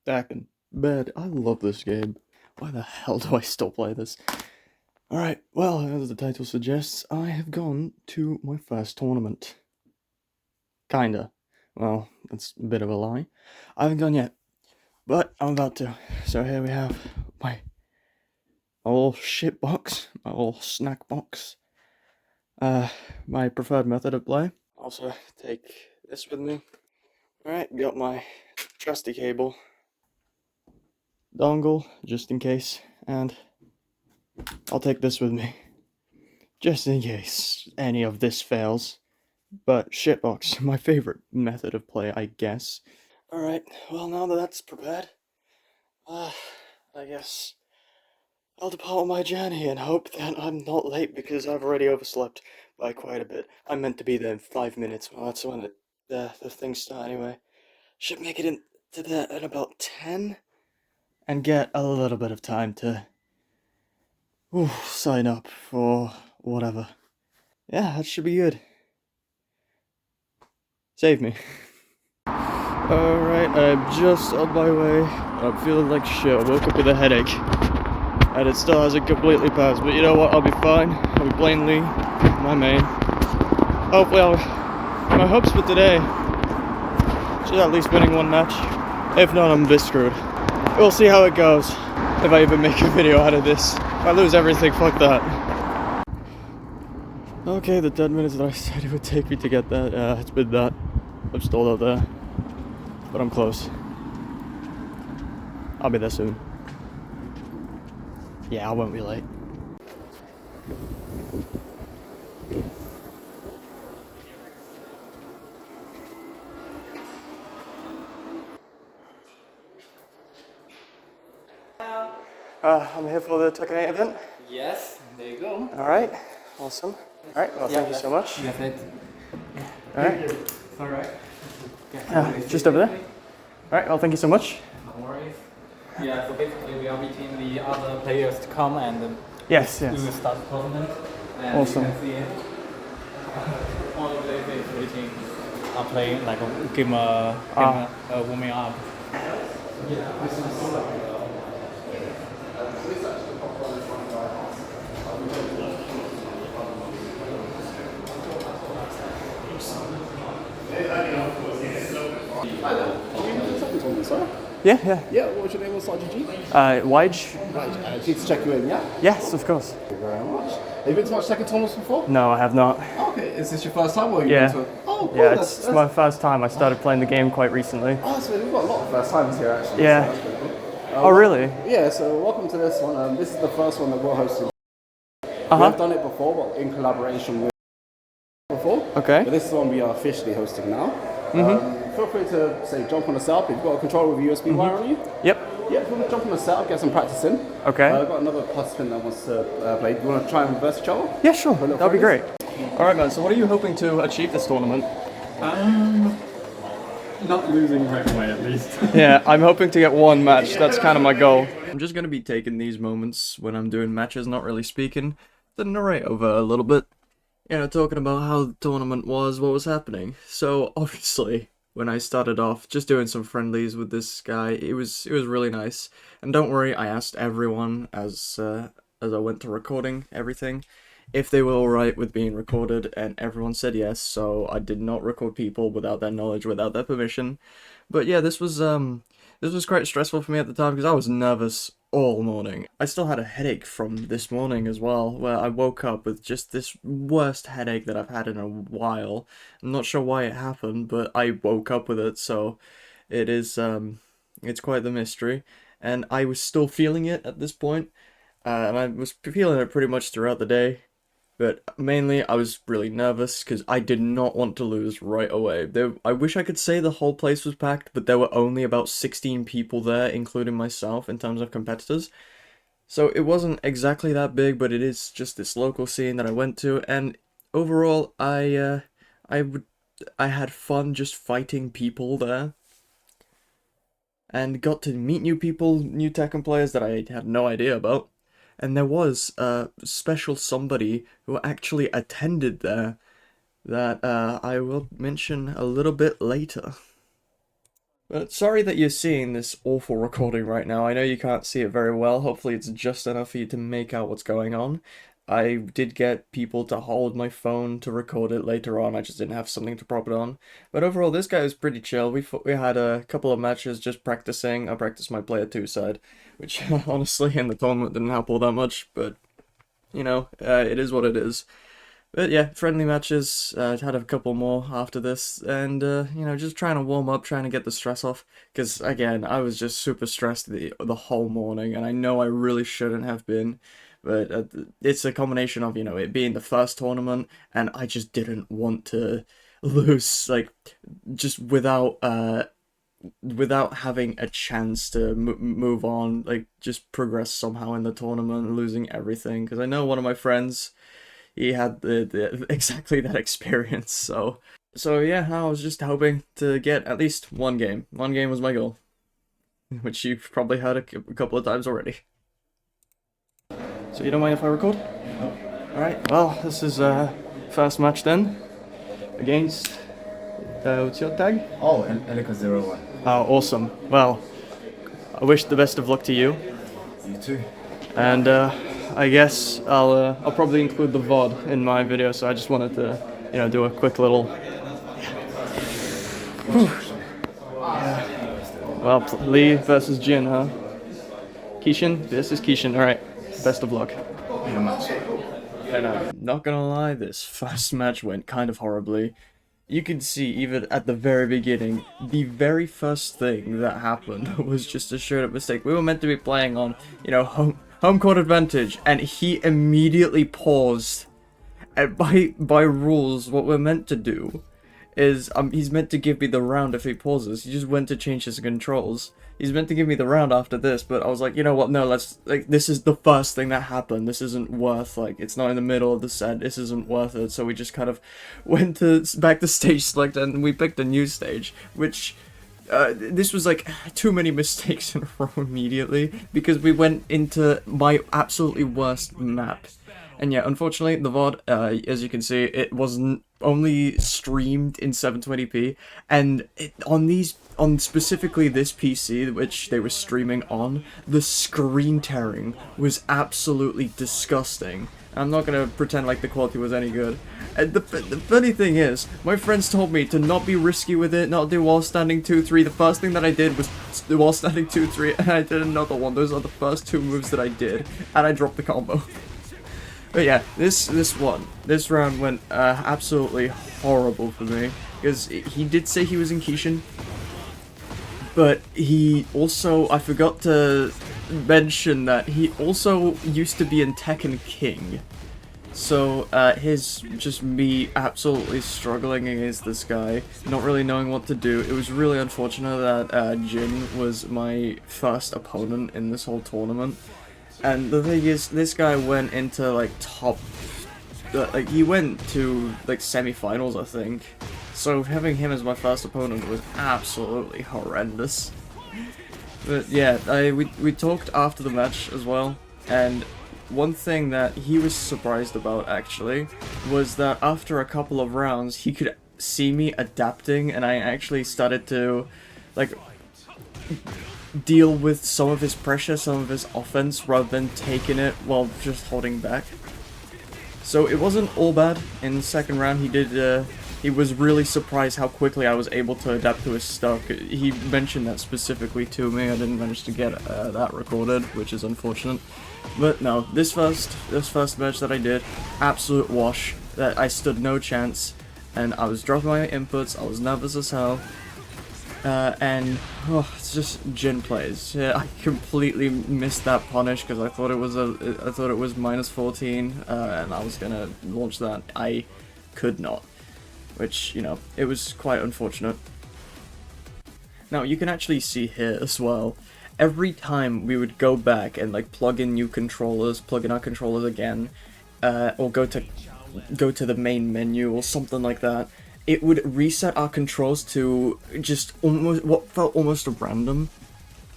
TEKKEN. Bed. I love this game. Why the hell do I still play this? Alright, well, as the title suggests, I have gone to my first tournament. Kinda. Well, that's a bit of a lie. I haven't gone yet, but I'm about to. So here we have my little shit box, my little snack box. My preferred method of play. Also take this with me. Alright, got my trusty cable, dongle, just in case, and I'll take this with me, just in case any of this fails. But shitbox, my favorite method of play, I guess. Alright, well now that that's prepared, I guess I'll depart on my journey and hope that I'm not late because I've already overslept by quite a bit. I'm meant to be there in 5 minutes, well that's when the things start anyway. Should make it into there at about 10 and get a little bit of time to sign up for whatever. Yeah, that should be good. Save me. Alright, I'm just on my way. I'm feeling like shit. I woke up with a headache. And it still hasn't completely passed. But you know what? I'll be fine. I'll be playing Lee, my main. Hopefully my hopes for today is at least winning one match. If not, I'm a bit screwed. We'll see how it goes. If I even make a video out of this. If I lose everything, fuck that. Okay, the 10 minutes that I said it would take me to get that, it's been that. I'm still out there. But I'm close. I'll be there soon. Yeah, I won't be late. I'm here for the TEKKEN event. Yes, there you go. Alright, awesome. Alright, well, thank you so much. That's it. Alright. Alright. Just over there. Alright, well, thank you so much. No worries. Yeah, so basically we are waiting the other players to come and Yes, we yes. will start the tournament. And Awesome. you can see all the players waiting are playing like a game, warming up. Yeah, yeah. Yeah, what was your name on SideQuest? Wige? Right, need to check you in, yeah? Yes, of course. Thank you very much. Have you been to much TEKKEN tournaments before? No, I have not. Okay, is this your first time or have you Yeah. been to Oh, cool. Yeah, it's my first time. I started playing the game quite recently. Oh, so we've got a lot of first timers here actually. Yeah. So that's pretty cool. Oh, really? Yeah, so welcome to this one. This is the first one that we're hosting. Uh-huh. We've done it before, but in collaboration with before. Okay. But this is the one we are officially hosting now. Feel free to say jump on the setup. If you've got a controller with USB wire on you. Yep. Yeah, if you want to jump on the setup, get some practice in. Okay. I've got another participant that wants to play. Do you want to try and reverse each other? Yeah, sure. For a little That'd be great. practice? Alright, man, so what are you hoping to achieve this tournament? Not losing right away at least. Yeah, I'm hoping to get one match. That's kind of my goal. I'm just going to be taking these moments when I'm doing matches, not really speaking, to narrate over a little bit. You know, talking about how the tournament was, what was happening. So, obviously, when I started off just doing some friendlies with this guy, it was really nice. And don't worry, I asked everyone as I went to recording everything if they were alright with being recorded, and everyone said yes, so I did not record people without their knowledge, without their permission. But yeah, this was quite stressful for me at the time because I was nervous all morning. I still had a headache from this morning as well, where I woke up with just this worst headache that I've had in a while. I'm not sure why it happened, but I woke up with it, so it is, it's quite the mystery. And I was still feeling it at this point, and I was feeling it pretty much throughout the day. But mainly, I was really nervous because I did not want to lose right away. I wish I could say the whole place was packed, but there were only about 16 people there, including myself, in terms of competitors. So it wasn't exactly that big, but it is just this local scene that I went to, and overall, I had fun just fighting people there. And got to meet new people, new TEKKEN players that I had no idea about. And there was a special somebody who actually attended there that I will mention a little bit later. But sorry that you're seeing this awful recording right now. I know you can't see it very well. Hopefully it's just enough for you to make out what's going on. I did get people to hold my phone to record it later on. I just didn't have something to prop it on. But overall, this guy was pretty chill. We had a couple of matches just practicing. I practiced my player 2 side, which honestly in the tournament didn't help all that much. But, you know, it is what it is. But yeah, friendly matches, had a couple more after this, and, you know, just trying to warm up, trying to get the stress off, because, again, I was just super stressed the whole morning, and I know I really shouldn't have been, but it's a combination of, you know, it being the first tournament, and I just didn't want to lose, like, just without having a chance to move on, like, just progress somehow in the tournament, losing everything, because I know one of my friends, he had the exactly that experience, so yeah, I was just hoping to get at least one game. One game was my goal, which you've probably heard a couple of times already. So you don't mind if I record? No. Alright, well, this is first match then, against, what's your tag? Oh, Elika01. Oh, awesome. Well, I wish the best of luck to you. You too. And I guess I'll probably include the VOD in my video, so I just wanted to, you know, do a quick little. Yeah. Well, Lee versus Jin, huh? Kishin, this is Kishin. All right, best of luck. And I'm not gonna lie, this first match went kind of horribly. You can see, even at the very beginning, the very first thing that happened was just a straight up mistake. We were meant to be playing on, you know, home court advantage, and he immediately paused. And by rules, what we're meant to do is, he's meant to give me the round if he pauses. He just went to change his controls. He's meant to give me the round after this, but I was like, you know what, no, this is the first thing that happened. This isn't worth, like, it's not in the middle of the set. This isn't worth it. So we just kind of went back to stage select, and we picked a new stage, which, this was like too many mistakes in a row immediately, because we went into my absolutely worst map. And yeah, unfortunately, the VOD, as you can see, it wasn't only streamed in 720p, and on specifically this PC, which they were streaming on, the screen tearing was absolutely disgusting. I'm not gonna pretend like the quality was any good. And the funny thing is, my friends told me to not be risky with it, not do wall standing 2-3. The first thing that I did was the wall standing 2-3, and I did another one. Those are the first two moves that I did, and I dropped the combo. But yeah, this round went absolutely horrible for me, because he did say he was in Kishin, but he also, I forgot to mention that he also used to be in Tekken King. So his just me absolutely struggling against this guy, not really knowing what to do. It was really unfortunate that Jin was my first opponent in this whole tournament. And the thing is, this guy went into, like, like, he went to, like, semi-finals, I think. So having him as my first opponent was absolutely horrendous. But yeah, we talked after the match as well, and one thing that he was surprised about, actually, was that after a couple of rounds, he could see me adapting, and I actually started to, like, deal with some of his pressure, some of his offense, rather than taking it while just holding back. So it wasn't all bad. In the second round, he was really surprised how quickly I was able to adapt to his stuff. He mentioned that specifically to me. I didn't manage to get that recorded, which is unfortunate. But no, this first match that I did, absolute wash. That I stood no chance, and I was dropping my inputs. I was nervous as hell. And it's just Jin plays. Yeah, I completely missed that punish because I thought it was minus 14, and I was gonna launch that. I could not, which, you know, it was quite unfortunate. Now you can actually see here as well. Every time we would go back and, like, plug in our controllers again, or go to the main menu or something like that, it would reset our controls to just almost what felt almost random,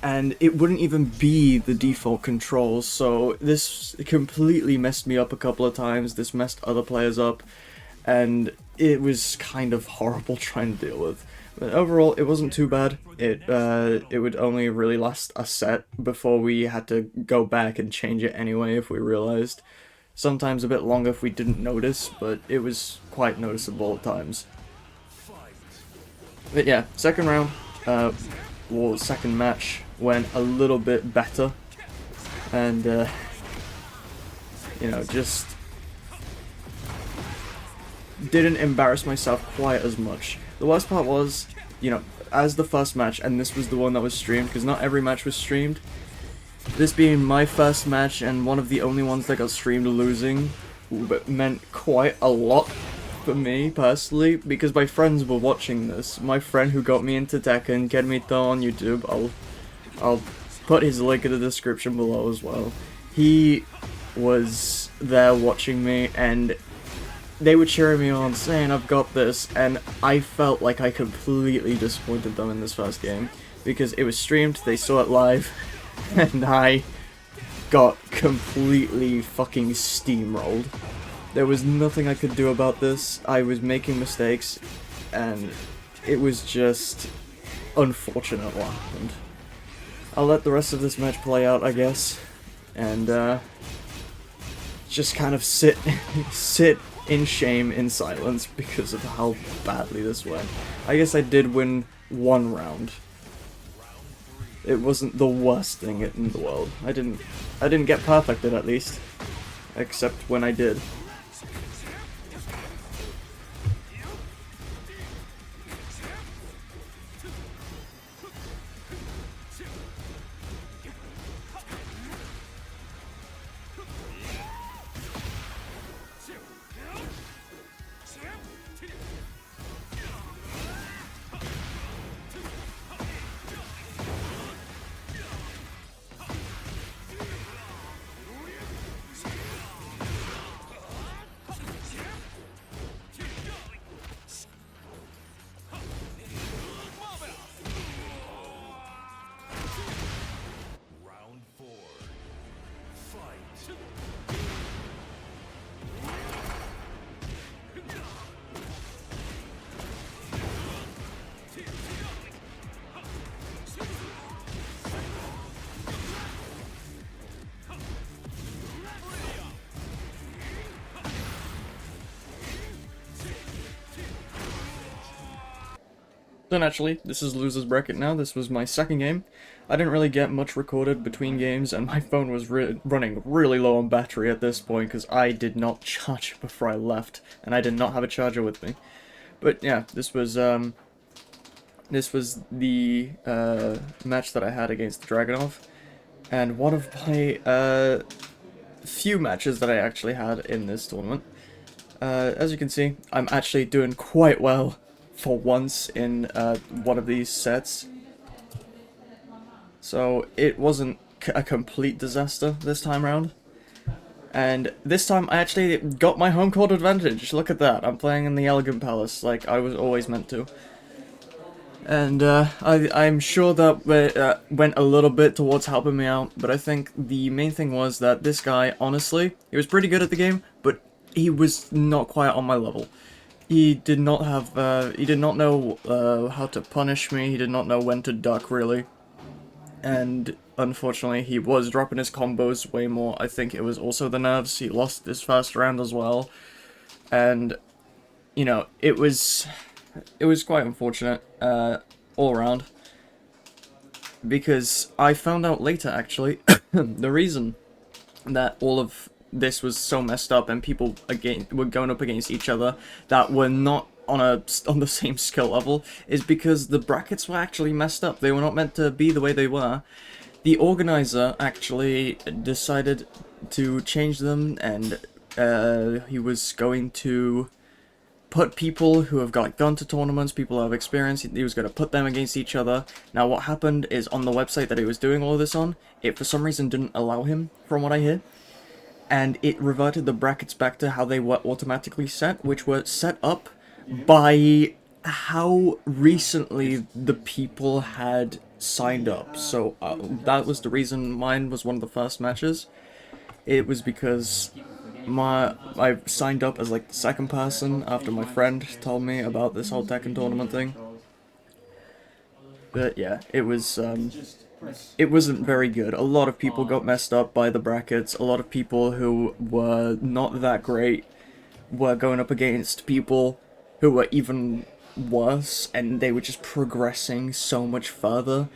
and it wouldn't even be the default controls. So this completely messed me up a couple of times. This messed other players up, and it was kind of horrible trying to deal with. But overall, it wasn't too bad. It would only really last a set before we had to go back and change it anyway if we realized. Sometimes a bit longer if we didn't notice, but it was quite noticeable at times. But yeah, second round, or second match went a little bit better, and you know, just didn't embarrass myself quite as much. The worst part was, you know, as the first match, and this was the one that was streamed, because not every match was streamed. This being my first match and one of the only ones that got streamed losing, but meant quite a lot for me personally, because my friends were watching this. My friend who got me into Tekken, chermitto on YouTube, I'll put his link in the description below as well. He was there watching me, and they were cheering me on, saying I've got this, and I felt like I completely disappointed them in this first game, because it was streamed, they saw it live, and I got completely fucking steamrolled. There was nothing I could do about this. I was making mistakes, and it was just unfortunate what happened. I'll let the rest of this match play out, I guess, and just kind of sit in shame, in silence, because of how badly this went. I guess I did win one round. It wasn't the worst thing in the world. I didn't get perfected at least, except when I did. So naturally, this is loser's bracket now. This was my second game. I didn't really get much recorded between games, and my phone was running really low on battery at this point because I did not charge it before I left, and I did not have a charger with me. But yeah, this was the match that I had against the Dragunov, and one of my few matches that I actually had in this tournament. As you can see, I'm actually doing quite well for once in one of these sets. So it wasn't a complete disaster this time around. And this time I actually got my home court advantage. Look at that. I'm playing in the Elegant Palace like I was always meant to. And I'm sure that went a little bit towards helping me out, but I think the main thing was that this guy, honestly, he was pretty good at the game, but he was not quite on my level. He did not have, he did not know how to punish me, he did not know when to duck, really. And unfortunately, he was dropping his combos way more. I think it was also the nerves. He lost this first round as well. And, you know, it was quite unfortunate, all around. Because I found out later, actually, the reason that all of this was so messed up and people were going up against each other that were not on the same skill level is because the brackets were actually messed up. They were not meant to be the way they were. The organizer actually decided to change them, and he was going to put people who have gone to tournaments, people who have experience, he was going to put them against each other. Now what happened is on the website that he was doing all this on, it for some reason didn't allow him, from what I hear. And it reverted the brackets back to how they were automatically set, which were set up by how recently the people had signed up. So that was the reason mine was one of the first matches. It was because I signed up as like the second person after my friend told me about this whole Tekken tournament thing. But yeah, it wasn't very good. A lot of people got messed up by the brackets. A lot of people who were not that great were going up against people who were even worse, and they were just progressing so much further.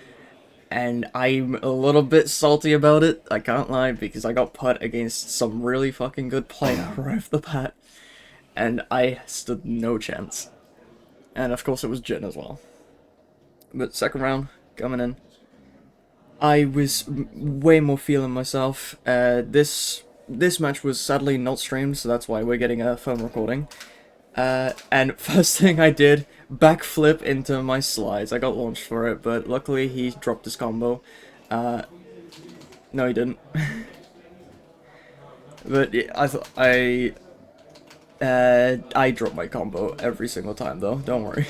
And I'm a little bit salty about it, I can't lie, because I got put against some really fucking good player right off the bat, and I stood no chance. And of course it was Jin as well. But second round, coming in, I was way more feeling myself. This match was sadly not streamed, so that's why we're getting a phone recording. And first thing I did, backflip into my slides. I got launched for it, but luckily he dropped his combo. No, he didn't. But I drop my combo every single time though. Don't worry.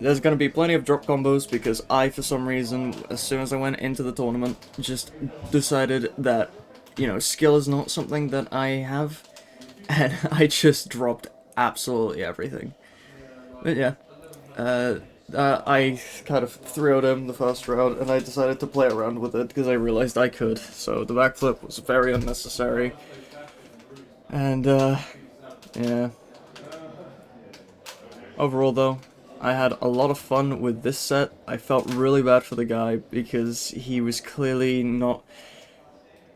There's gonna be plenty of drop combos because I, for some reason, as soon as I went into the tournament, just decided that, you know, skill is not something that I have. And I just dropped absolutely everything. But yeah, I kind of threw at him the first round, and I decided to play around with it because I realized I could. So the backflip was very unnecessary. And, yeah. Overall though, I had a lot of fun with this set. I felt really bad for the guy because he was clearly not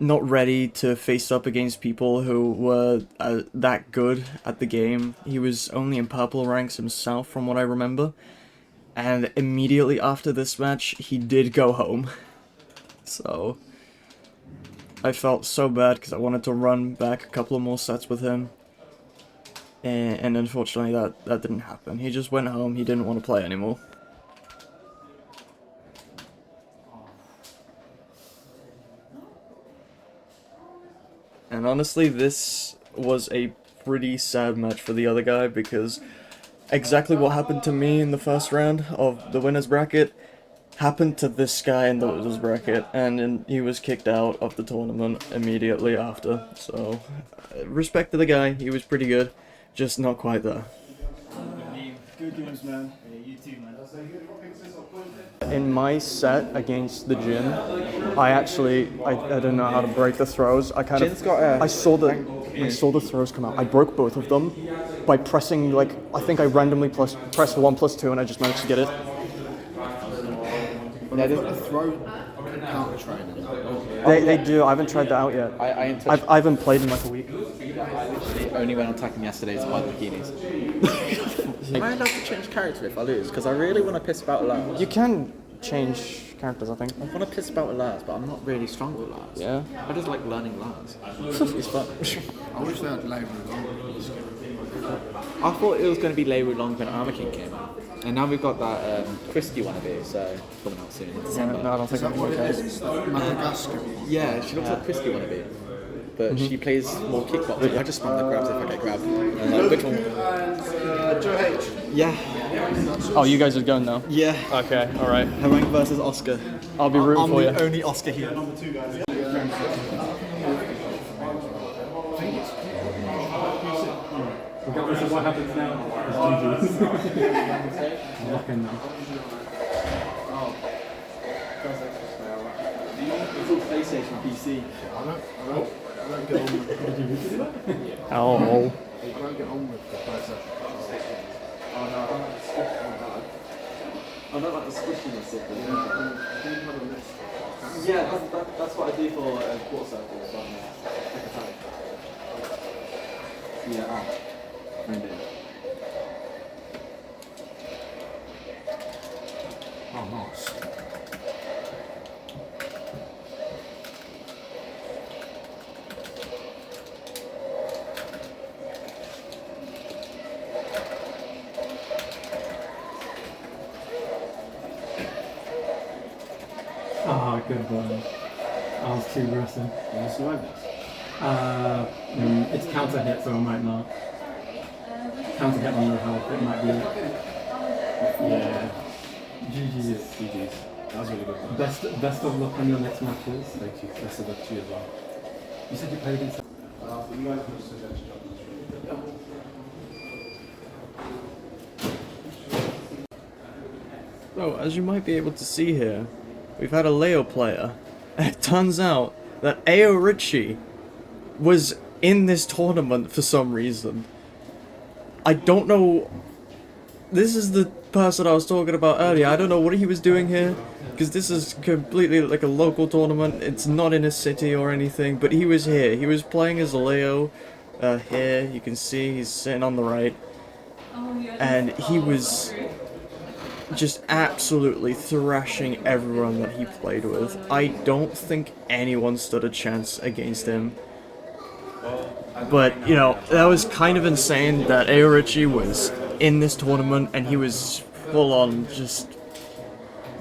ready to face up against people who were that good at the game. He was only in purple ranks himself from what I remember. And immediately after this match, he did go home. So I felt so bad because I wanted to run back a couple of more sets with him. And unfortunately that didn't happen. He just went home, he didn't want to play anymore. And honestly, this was a pretty sad match for the other guy because exactly what happened to me in the first round of the winner's bracket happened to this guy in the loser's bracket, and he was kicked out of the tournament immediately after. So, respect to the guy, he was pretty good, just not quite there. Good games, man. Yeah, you too, man. In my set against the Jin, I didn't know how to break the throws. I saw the throws come out. I broke both of them by pressing, like, I think I randomly pressed 1+2 and I just managed to get it. But they've got a throw counter training. They do. I haven't tried that out yet. I haven't played in like a week. I literally only went on attacking yesterday to buy the bikinis. Am I allowed to change character if I lose? Because I really want to piss about Lars. You can change characters, I think. I want to piss about Lars, but I'm not really strong with Lars. Yeah. I just like learning Lars. It's fun. I wish they had labelled I thought it was going to be labelled long when Armor King came out. And now we've got that Christy wannabe, so coming out soon in December. No, I don't think I'm what it is? Madagascar. Yeah, she looks like Christy wannabe. But she plays more kickboxing. I just spam the grabs if I get grabbed. And like, which one? Joe H. Yeah. Oh, you guys are going now? Yeah. Okay, alright. Harangue versus Oscar. I'll be rooting for you. I'm the only Oscar here. Regardless of what happens now, it's GG's. I'm locking now. It's all PlayStation PC. I don't get on with Oh. I don't get on with the PlayStation. I don't like the squishiness of them. Yeah, that's what I do for quarter circles on Yeah, maybe. Oh, nice. Ah, good one. I was too aggressive. Can you survive this? It's counter hit, so I might not. Counter hit on your health, it might be. Yeah. GG's. GG's. That was really good. Best of luck on your next matches. Thank you. Best of luck to you as well. You said you played against. You guys can suggest So, as you might be able to see here, we've had a Leo player, and it turns out that Ao Ritchie was in this tournament for some reason. I don't know. This is the person I was talking about earlier. I don't know what he was doing here, because this is completely like a local tournament. It's not in a city or anything, but he was here. He was playing as a Leo. Here, you can see he's sitting on the right. And he was just absolutely thrashing everyone that he played with. I don't think anyone stood a chance against him. But, you know, that was kind of insane that Ao Ritchie was in this tournament and he was full on just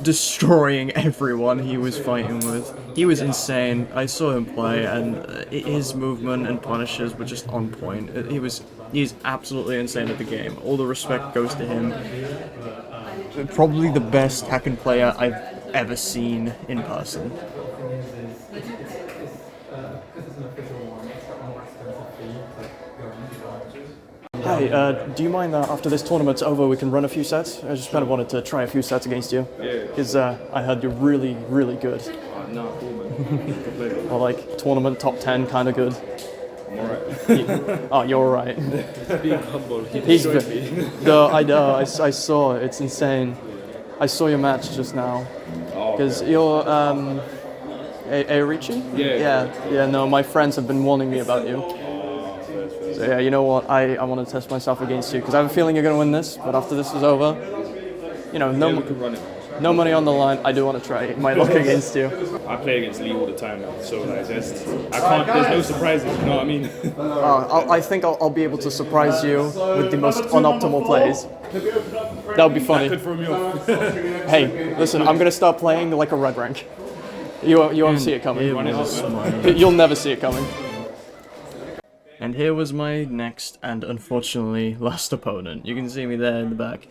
destroying everyone he was fighting with. He was insane. I saw him play and his movement and punishes were just on point. He's absolutely insane at the game. All the respect goes to him. Probably the best Tekken player I've ever seen in person. Hi, do you mind after this tournament's over we can run a few sets? I just kind of wanted to try a few sets against you. Yeah. Because I heard you're really, really good. No, cool, man. Or like tournament top 10 kind of good. I'm alright. Oh, you're alright. Being humble, he He's destroyed me. No, I know, I saw, it's insane. I saw your match just now. Because you're, Ao Ritchie? Yeah, no, my friends have been warning me about you. So yeah, you know what, I want to test myself against you, because I have a feeling you're going to win this, but after this is over, you know, no money on the line, I do want to try my luck against you. I play against Lee all the time now, so like, there's no surprises, you know what I mean? I think I'll be able to surprise you with the most unoptimal plays. That would be funny. That could throw me off. Hey, listen, I'm going to start playing like a red rank. You won't see it coming. You'll never see it coming. And here was my next and unfortunately last opponent. You can see me there in the back.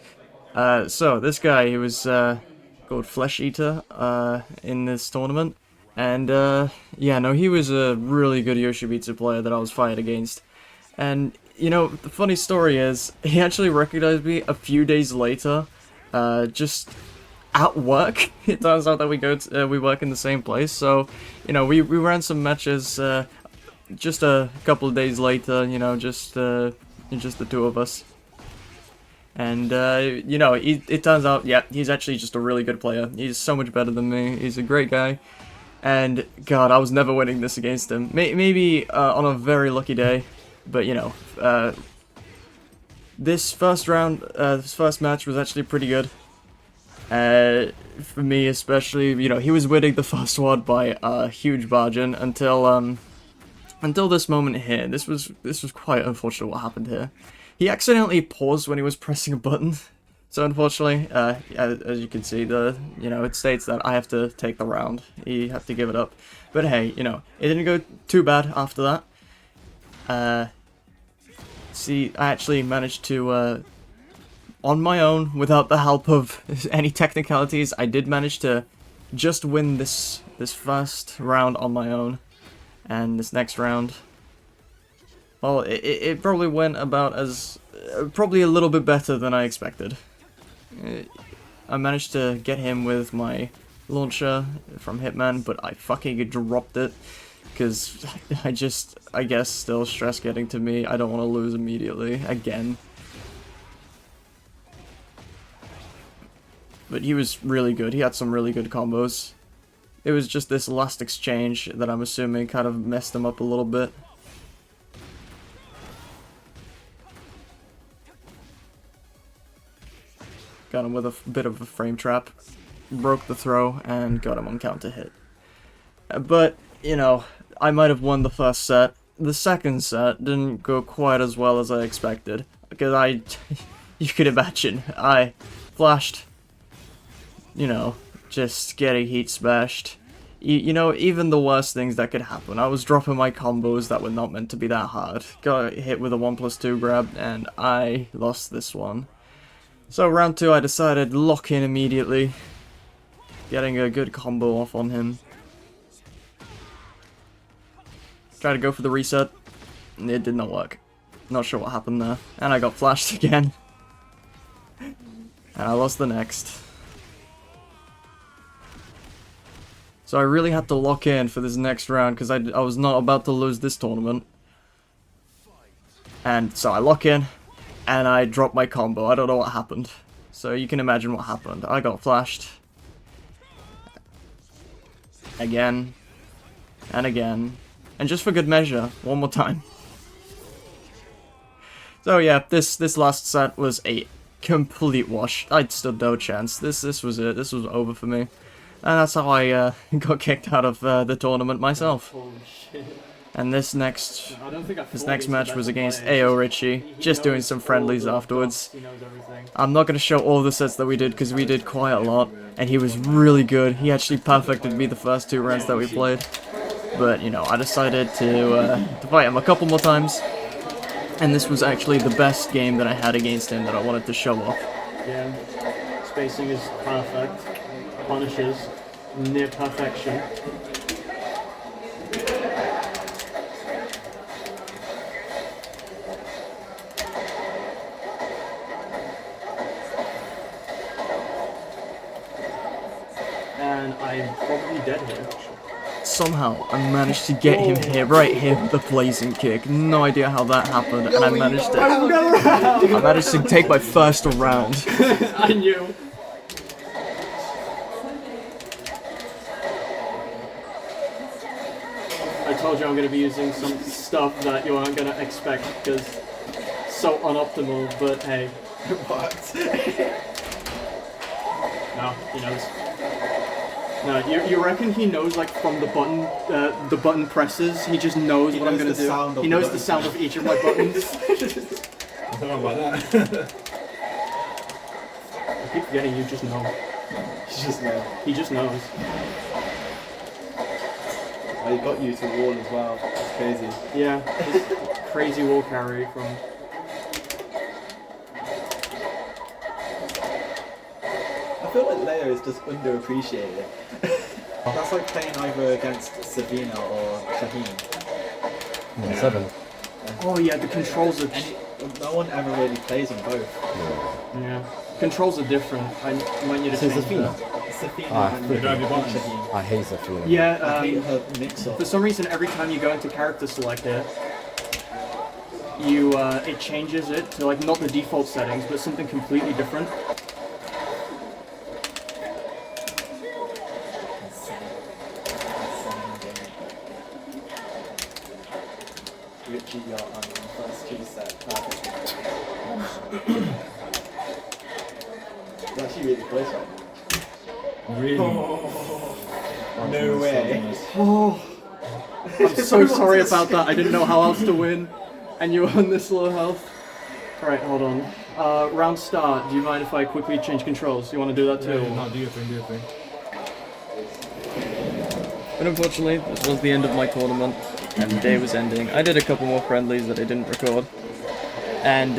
So this guy, he was called Flesh Eater in this tournament. And yeah, no, he was a really good Yoshibitsu player that I was fighting against. And you know, the funny story is, he actually recognized me a few days later, just at work. It turns out that we work in the same place, so you know, we ran some matches just a couple of days later. You know, just the two of us. And you know, it turns out, yeah, he's actually just a really good player. He's so much better than me. He's a great guy. And God, I was never winning this against him. Maybe on a very lucky day. But, you know, this first match was actually pretty good. For me especially, you know, he was winning the first one by a huge margin until this moment here. This was quite unfortunate what happened here. He accidentally paused when he was pressing a button. So unfortunately, as you can see, you know, it states that I have to take the round. He had to give it up. But hey, you know, it didn't go too bad after that. See, I actually managed to, on my own, without the help of any technicalities, I did manage to just win this first round on my own. And this next round, well, it probably went about as, probably a little bit better than I expected. I managed to get him with my launcher from Hitman, but I fucking dropped it. Because I guess still stress getting to me. I don't want to lose immediately, again. But he was really good. He had some really good combos. It was just this last exchange that I'm assuming kind of messed him up a little bit. Got him with a bit of a frame trap. Broke the throw and got him on counter hit. But, you know, I might have won the first set. The second set didn't go quite as well as I expected. Because you could imagine, I flashed, you know, just getting heat smashed. You know, even the worst things that could happen. I was dropping my combos that were not meant to be that hard. Got hit with a 1+2 grab, and I lost this one. So round 2 I decided lock in immediately. Getting a good combo off on him. Tried to go for the reset. It did not work. Not sure what happened there. And I got flashed again. And I lost the next. So I really had to lock in for this next round because I was not about to lose this tournament. And so I lock in, and I drop my combo. I don't know what happened. So you can imagine what happened. I got flashed. Again. And again. And just for good measure, one more time. So yeah, this last set was a complete wash. I stood no chance. This was it. This was over for me. And that's how I got kicked out of the tournament myself. Holy shit. And this next I don't think I match was against AO Richie, just doing some friendlies afterwards. He knows everything. I'm not going to show all the sets that we did because we did quite a lot, and he was really good. He actually perfected me the first 2 rounds that we played. But, you know, I decided to fight him a couple more times, and this was actually the best game that I had against him that I wanted to show off. Yeah, spacing is perfect. Punishes near perfection. And I'm probably dead here. Somehow, I managed to get him here, right here, with the blazing kick. No idea how that happened, and I managed to take my first round. I knew. I told you I'm going to be using some stuff that you aren't going to expect because so unoptimal, but hey. What? No, he knows. No, you reckon he knows like from the button presses? He just knows what I'm gonna do. He knows the sound of each of my buttons. I don't know about that. I keep forgetting you just know. He just knows. Oh, he got you to wall as well. That's crazy. Yeah, crazy wall carry from. I feel like Leo is just underappreciated. That's like playing either against Savina or Shaheen. Yeah. 7. Oh yeah, the controls are. No one ever really plays on both. Yeah, controls are different. I want you to change that. Savina and Shaheen. I hate Zafina. Yeah, I hate her mix-up. for some reason, every time you go into character select here, you it changes it to like not the default settings, but something completely different. Richie got on the first 2 set perfect. It's actually really close right now. Really? No way. Oh, I'm so sorry about that. I didn't know how else to win, and you were on this low health. Alright, hold on. Round start. Do you mind if I quickly change controls? You want to do that too? No, do your thing, do your thing. But unfortunately, this was the end of my tournament, and the day was ending. I did a couple more friendlies that I didn't record, and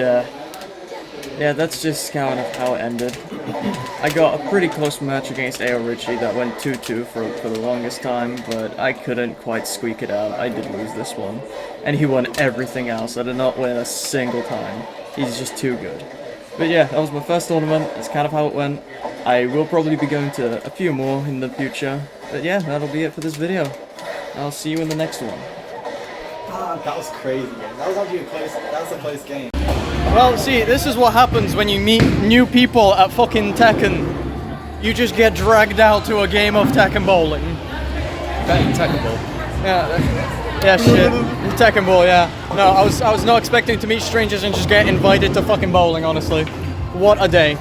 yeah, that's just kind of how it ended. I got a pretty close match against AO Richie that went 2-2 for the longest time, but I couldn't quite squeak it out. I did lose this one, and he won everything else. I did not win a single time. He's just too good. But yeah, that was my first tournament. That's kind of how it went. I will probably be going to a few more in the future. But yeah, that'll be it for this video. I'll see you in the next one. That was crazy. That was actually a close game. Well, see, this is what happens when you meet new people at fucking Tekken. You just get dragged out to a game of Tekken bowling. Tekken ball. Yeah, shit. Tekken ball, yeah. No, I was not expecting to meet strangers and just get invited to fucking bowling, honestly. What a day.